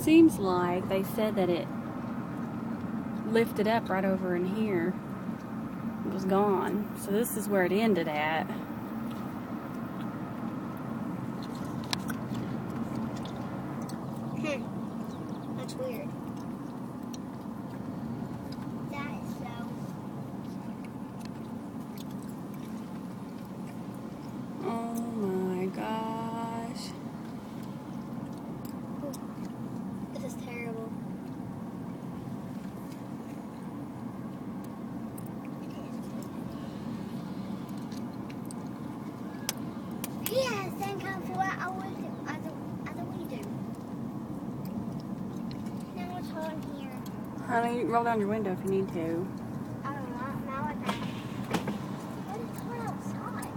Seems like they said that it lifted up right over in here. It was gone. So this is where it ended at. That's weird. That is so... Oh my gosh. This is terrible. Yeah, same kind of what I would do, as we do. Now what's on here? Honey, you can roll down your window if you need to. I don't know. Now I can. But it's hot outside.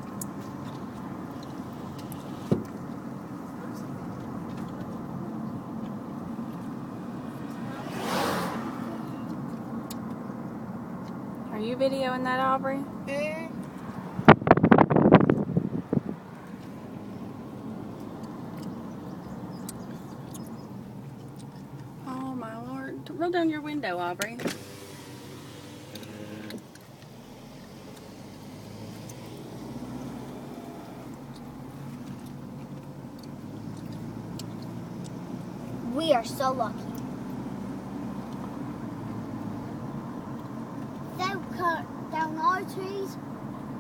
Are you videoing that, Aubrey? Oh my Lord. Roll down your window, Aubrey. We are so lucky. They cut down our trees.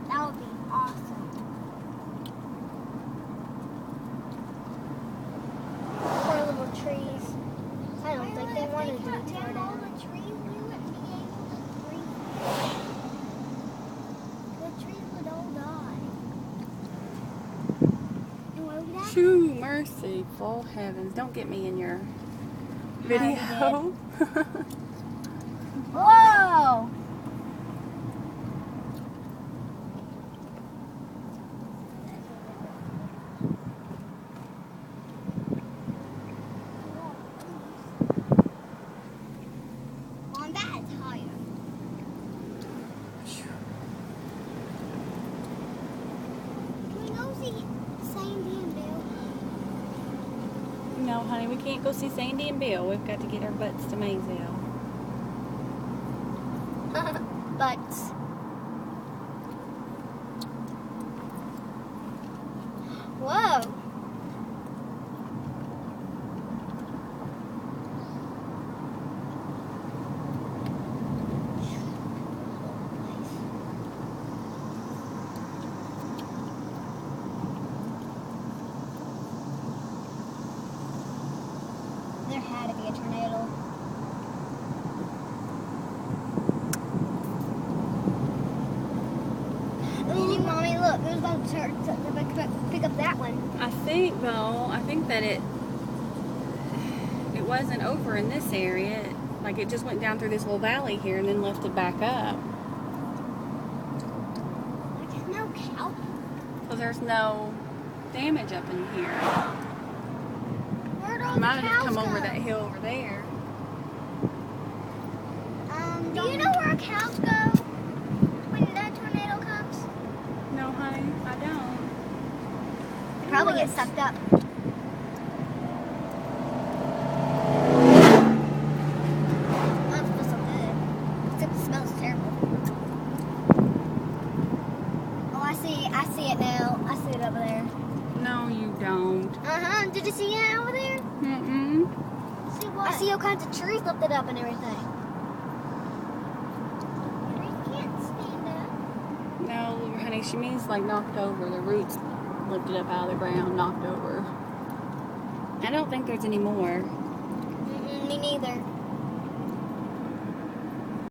That would be awesome. Poor little trees. I don't think they wanted to be torn down. The trees, we wouldn't be able to breathe. The trees would all die. And what would happen? Shoo, merciful heavens. Don't get me in your video. Whoa! On that tire. Can we go see Sandy and Bill? No, honey, we can't go see Sandy and Bill. We've got to get our butts to Maysville. But whoa. There had to be a tornado. Ooh, Mommy, look, who's going to pick up that one? I think, though, that it wasn't over in this area. Like, it just went down through this little valley here and then lifted back up. There's no cow. So there's no damage up in here. Where'd all It the might have cows come go? over that hill over there. Do you know where cows go when that tornado comes? No, honey, I don't. They probably get sucked up. Oh, it smells so good. Except it smells terrible. Oh, I see it now. I see it over there. No, you don't. Uh-huh. Did you see it over there? Mm-mm. See what? I see all kinds of trees lifted up and everything. Trees can't stand up. No, honey, she means like knocked over. The roots lifted up out of the ground, knocked over. I don't think there's any more. Me neither.